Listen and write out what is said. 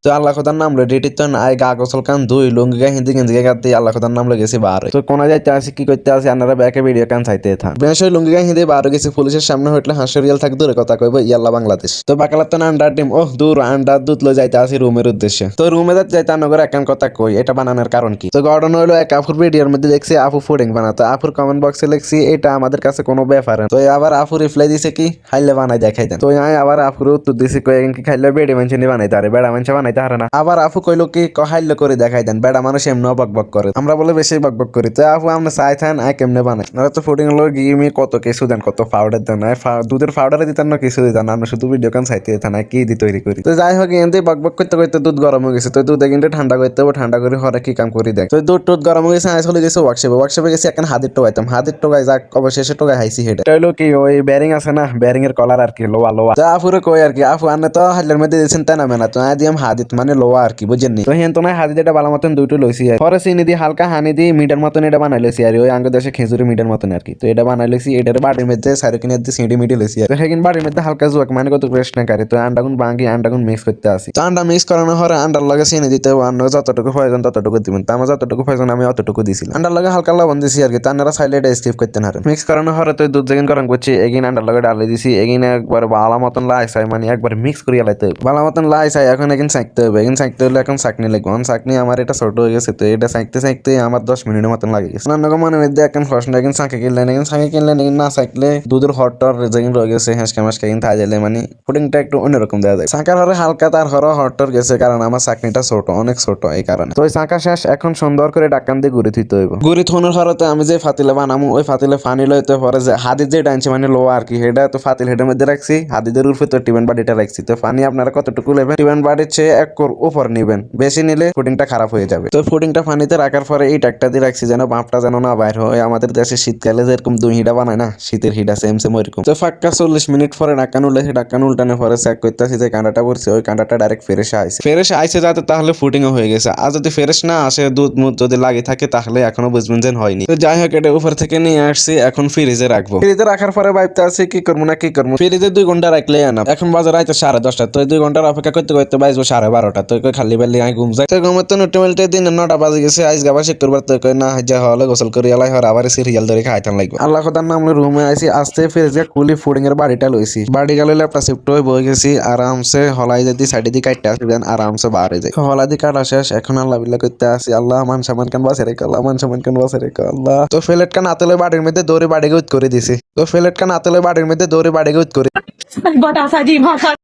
তো আল্লাহ খোদার নাম রে ডেটি তো আই গা গোসল কান দুই লুঙ্গি গা হিন্দি গেঞ্জি গাতে আল্লাহ খোদার নাম লেগেছে বার তো কোনা যাইতে আসি কি করতে আসি আপনারা ব্যাকে ভিডিও কান চাইতে থাক বেশ লুঙ্গি গা হিন্দি বার গেছে পুলিশের সামনে হইলে হাসিয়াল থাক দূরে কথা কইব ইয়াল্লা বাংলাদেশ তো বাকালার তো আন্ডার টিম ওহ দূর আন্ডার দুধ লই যাইতে আসি রুমের উদ্দেশ্যে তো রুমে যাইতে নগর একান কথা কই এটা বানানোর কারণ কি তো ঘটনা হলো এক আফুর ভিডিওর মধ্যে দেখছি আপু ফুডিং বানাতো আফুর কমেন্ট বক্সে লিখছি এটা আমাদের কাছে কোনো ব্যাপার না তো আবার আফু রিপ্লাই দিছে কি খাইলে বানাই দেখাই দেন তো আমি আবার আফুর উত্তর দিছি কয়েন কি খাইলে বেড়ে মানুষ নিয়ে বানাইতে পারে বেড়া মানুষ বানাইতে পারে না আবার আফু কইলো কি খাইলে করে দেখাই দেন বেড়া মানুষ এমনিও বকবক করে আমরা বলে বেশি বকবক করি তো আফু আমরা চাই থান আই কেমনে বানাই না তো ফুডিং হলো গিয়ে কত কিছু দেন কত পাউডার দেন দুধের পাউডারে দিতেন না কিছু দিতেন না শুধু ভিডিও কান চাইতে দিতেন কি দি তৈরি করি তো যাই হোক এনতে বকবক করতে করতে দুধ গরম হয়ে গেছে তো দুধ কিন্তু ঠান্ডা করতে হবে ঠান্ডা করে হরে কি কাম করি দেখ তো দুধ টুধ গরম হয়ে গেছে আই চলে গেছে ওয়ার্কশপে গেছে এখন হাতের টোকাইতাম হাতের টোকাই যাক অবশেষে টোকাই হাইছি হেটা হইলো কি ওই ব্যারিং আছে না ব্যারিং এর কলার আর কি লোয়া লোয়া তো আফুরে কই আর কি আফু আনে তো হাইলের মধ্যে দিয়েছেন তাই না মেনা তো আই দিয়াম হাদিত মানে লোয়া আর কি বুঝেননি তো হেন তো না হাদিত এটা ভালো মতন দুইটো লইছি পরে চিনি দিয়ে হালকা হানি দিয়ে মিটার মতন এটা বানাই লইছি আর ওই আঙ্গ দেশে খেজুরি মিটার মতন আর কি তো এটা বানাই লইছি এটার বাটির মধ্যে সাইড কিনে দিয়ে সিঁড়ি মিটি লইছি তো সেখানে বাটির মধ্যে হালকা জুয়াক মানে কত রেস্ট না কারি তো আন্ডাগুন ভাঙি আন্ডাগুন মিক্স করতে আসি তো আন্ডা মিক্স করানোর পরে আন্ডার লগে চিনি দিতে অন্য যতটুকু প্রয়োজন ততটুকু দিবেন তো আমার যতটুকু প্রয়োজন আমি অতটুকু দিছিলাম আন্ডার লগে হালকা লবণ দিছি আর কি তারা সাইলে এটা স্কিপ করতে না মিক্স করানোর পরে তো দুধ যেদিন গরম করছি এগিন আন্ডার লগে ডালে দিছি এগিন একবার ভালো মতন লাইসাই মানে একবার মিক্স করিয়া লাইতে হবে ভালো মতন লাইসাই এখন এগিন চাকতে হবে এগিন চাকতে হলে এখন চাকনি লাগবে চাকনি আমার এটা ছোট হয়ে গেছে তো এটা চাকতে চাকতে আমার 10 মিনিটের মতন লাগে গেছে অন্য মনে মধ্যে এখন প্রশ্ন এগিন চাকে কিনলেন এগিন চাকে কিনলেন এগিন না চাকলে দুধের হটর যেদিন রয়ে গেছে হেঁচকা মেসকা এগিন থাই যাইলে মানে পুডিংটা একটু অন্যরকম দেওয়া যায় চাকার হরে হালকা তার হর হটর গেছে কারণ আমার চাকনিটা ছোট অনেক ছোট এই কারণে তো ওই চাকা শেষ এখন সুন্দর করে ডাক্কান দিয়ে ঘুরে থইতে হইব ঘুরে থোনোর হরতে আমি যে ফাতিলে বানামু ওই ফাতিলে পানি লইতে পরে যে হাদির যে ডানছে মানে লোয়া আর কি হেটা তো ফাতিল হেডের মধ্যে রাখছি হাদিদের উপরে তো টিবেন বাড়িটা রাখছি তো পানি আপনারা কতটুকু নেবেন টিবেন বাড়ির চেয়ে এক উপর নিবেন বেশি নিলে ফুডিংটা খারাপ হয়ে যাবে তো ফুডিংটা পানিতে রাখার পরে এই টাকটা দিয়ে রাখছি যেন বাঁপটা যেন না বাইর হয় আমাদের দেশে শীতকালে যেরকম দুই হিডা বানায় না শীতের হিডা সেম ওইরকম তো ফাঁকা 40 মিনিট পরে ডাক্কান উঠলে ডাক্কান উল্টানোর পরে চেক করতেছি যে কাঁটাটা পড়ছে ওই কাঁটাটা ডাইরেক্ট ফেরেশে আইছে যাতে তাহলে ফুডিংও হয়ে গেছে আর যদি ফ্রেশ না আসে দুধ মুধ যদি লাগে থাকে তাহলে এখনো বুঝবেন যে হয়নি তো যাই হোক এটা উপর থেকে নিয়ে আসছি এখন ফ্রিজে রাখবো ফ্রিজে রাখার পরে ভাবতে আছি কি করবো না কি করবো ফ্রিজে 2 ঘন্টা রাখলে আনা এখন বাজার আইতে 10:30 তো 2 ঘন্টার অপেক্ষা করতে করতে বাজবো 12:30 তো খালি বেলি আই ঘুম যায় তো ঘুমাতে নোটেমেলতে দিন 9টা বাজে গেছে আজ গাবা শুক্রবার তো না যা হলে গোসল করি আলাই হর আবার সিরিয়াল ধরে খাইতাম লাগবে আল্লাহ খোদার নাম রুমে আইছি আসতে ফ্রিজে খুলি ফুডিং এর বাড়িটা লইছি বাড়ি গেলে ল্যাপটপ শিফট হয়ে বই গেছি আরামসে হলাই যদি সাইডে দিয়ে কাটতে আসবেন আরামসে বাইরে যাই হলা দিয়ে কাটা শেষ এখন আল্লাহ বিল্লাহ করতে আসি আল্লাহ মান সামান কান বাসে রেখে আল্লাহ মান সামান কান বাসে রেখে আল্লাহ তো ফেলেট কান আতলে বাড়ির মধ্যে দৌড়ে বাড়ি গুত করে দিছি তো ফেলেট কান আতলে বাড়ির মধ্যে দৌড়ে বাড়ি গুত করে